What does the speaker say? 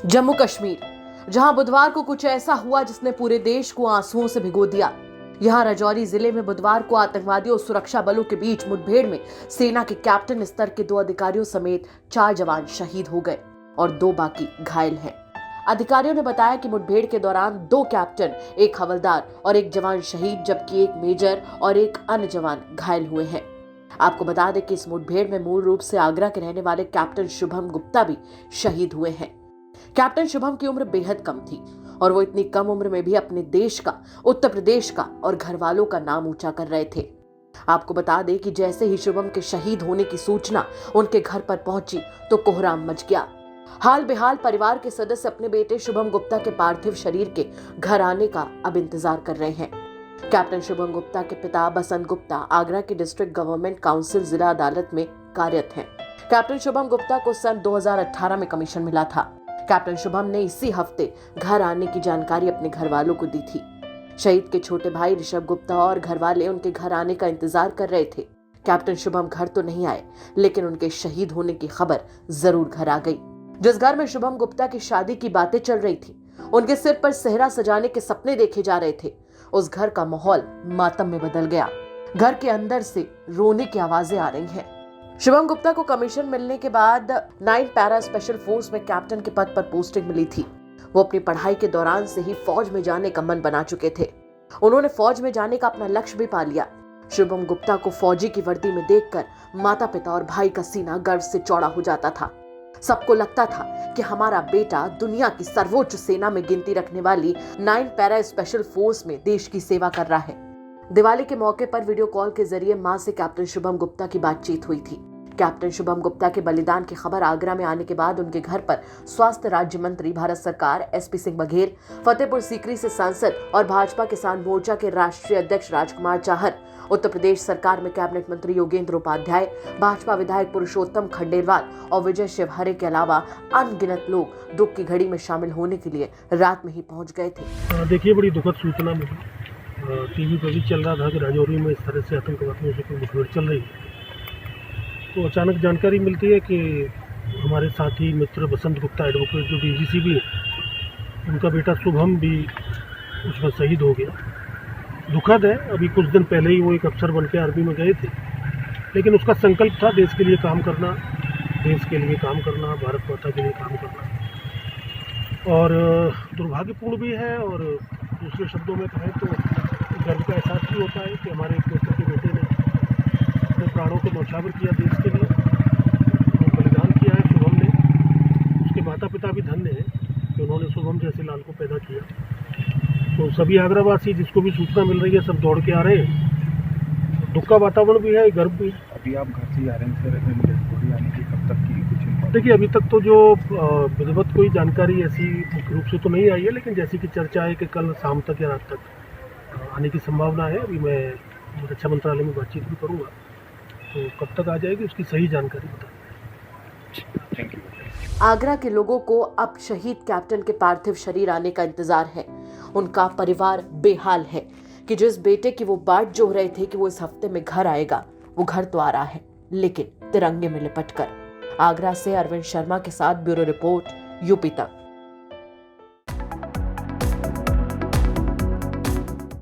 जम्मू कश्मीर, जहां बुधवार को कुछ ऐसा हुआ जिसने पूरे देश को आंसुओं से भिगो दिया। यहां राजौरी जिले में बुधवार को आतंकवादियों और सुरक्षा बलों के बीच मुठभेड़ में सेना के कैप्टन स्तर के 2 अधिकारियों समेत 4 जवान शहीद हो गए और 2 बाकी घायल हैं। अधिकारियों ने बताया कि मुठभेड़ के दौरान 2 कैप्टन, 1 हवलदार और 1 जवान शहीद, जबकि 1 मेजर और 1 अन्य जवान घायल हुए हैं। आपको बता दें कि इस मुठभेड़ में मूल रूप से आगरा के रहने वाले कैप्टन शुभम गुप्ता भी शहीद हुए हैं। कैप्टन शुभम की उम्र बेहद कम थी और वो इतनी कम उम्र में भी अपने देश का, उत्तर प्रदेश का और घर वालों का नाम ऊंचा कर रहे थे। आपको बता दें कि जैसे ही शुभम के शहीद होने की सूचना उनके घर पर पहुंची तो कोहराम मच गया। हाल बेहाल परिवार के सदस्य अपने बेटे शुभम गुप्ता के पार्थिव शरीर के घर आने का अब इंतजार कर रहे हैं। कैप्टन शुभम गुप्ता के पिता बसंत गुप्ता आगरा के डिस्ट्रिक्ट गवर्नमेंट काउंसिल जिला अदालत में कार्यरत हैं। कैप्टन शुभम गुप्ता को सन 2018 में कमीशन मिला था। कैप्टन शुभम ने इसी हफ्ते घर आने की जानकारी अपने घर वालों को दी थी। शहीद के छोटे भाई ऋषभ गुप्ता और घर वाले उनके घर आने का इंतजार कर रहे थे। कैप्टन शुभम घर तो नहीं आए, लेकिन उनके शहीद होने की खबर जरूर घर आ गई। जिस घर में शुभम गुप्ता की शादी की बातें चल रही थी, उनके सिर पर सेहरा सजाने के सपने देखे जा रहे थे, उस घर का माहौल मातम में बदल गया। घर के अंदर से रोने की आवाजें आ रही हैं। शुभम गुप्ता को कमीशन मिलने के बाद 9 पैरा स्पेशल फोर्स में कैप्टन के पद पर पोस्टिंग मिली थी। वो अपनी पढ़ाई के दौरान से ही फौज में जाने का मन बना चुके थे। उन्होंने फौज में जाने का अपना लक्ष्य भी पा लिया। शुभम गुप्ता को फौजी की वर्दी में देखकर माता पिता और भाई का सीना गर्व से चौड़ा हो जाता था। सबको लगता था कि हमारा बेटा दुनिया की सर्वोच्च सेना में गिनती रखने वाली 9 पैरा स्पेशल फोर्स में देश की सेवा कर रहा है। दिवाली के मौके पर वीडियो कॉल के जरिए मां से कैप्टन शुभम गुप्ता की बातचीत हुई थी। कैप्टन शुभम गुप्ता के बलिदान की खबर आगरा में आने के बाद उनके घर पर स्वास्थ्य राज्य मंत्री भारत सरकार एसपी सिंह बघेल, फतेहपुर सीकरी से सांसद और भाजपा किसान मोर्चा के राष्ट्रीय अध्यक्ष राजकुमार चाहर, उत्तर प्रदेश सरकार में कैबिनेट मंत्री योगेंद्र उपाध्याय, भाजपा विधायक पुरुषोत्तम खंडेलवाल और विजय शिवहरे के अलावा अनगिनत लोग दुख की घड़ी में शामिल होने के लिए रात में ही पहुंच गए थे। देखिए, बड़ी दुखद सूचना मिली। टीवी पर भी चल रहा था कि राजौरी में इस तरह से आतंकवादियों से कोई मुठभेड़ चल रही है। तो अचानक जानकारी मिलती है कि हमारे साथी मित्र बसंत गुप्ता एडवोकेट जो डीजीसी भी है, उनका बेटा शुभम भी उसमें शहीद हो गया। दुखद है। अभी कुछ दिन पहले ही वो एक अफसर बन के आर्मी में गए थे, लेकिन उसका संकल्प था देश के लिए काम करना, देश के लिए काम करना, भारत माता के लिए काम करना। और दुर्भाग्यपूर्ण भी है, और दूसरे शब्दों में कहें तो गर्व का एहसास भी होता है कि हमारे एक दोस्त के बेटे ने अपने प्राणों को न्यौछावर किया देश के लिए, और बलिदान किया है शुभम ने। उसके माता पिता भी धन्य हैं कि उन्होंने शुभम जैसे लाल को पैदा किया। तो सभी आगरावासी जिसको भी सूचना मिल रही है सब दौड़ के आ रहे हैं। दुख का वातावरण भी है, गर्व भी। अभी आप घर से आ रहे हैं, फिर आने की कब तक की कुछ? देखिए, अभी तक तो जो विधिवत कोई जानकारी ऐसी मुख्य रूप से तो नहीं आई है, लेकिन जैसी कि चर्चा है कि कल शाम तक या रात तक आने की संभावना है। अभी मैं रक्षा मंत्रालय में बातचीत भी करूँगा, तो कब तक आ जाएगी उसकी सही जानकारी बता। Thank you. आगरा के लोगों को अब शहीद कैप्टन के पार्थिव शरीर आने का इंतजार है। उनका परिवार बेहाल है कि जिस बेटे की वो बाट जोह रहे थे कि वो इस हफ्ते में घर आएगा, वो घर तो आ रहा है, लेकिन तिरंगे में लिपटकर। आगरा से अरविंद शर्मा के साथ ब्यूरो रिपोर्ट, यूपी तक।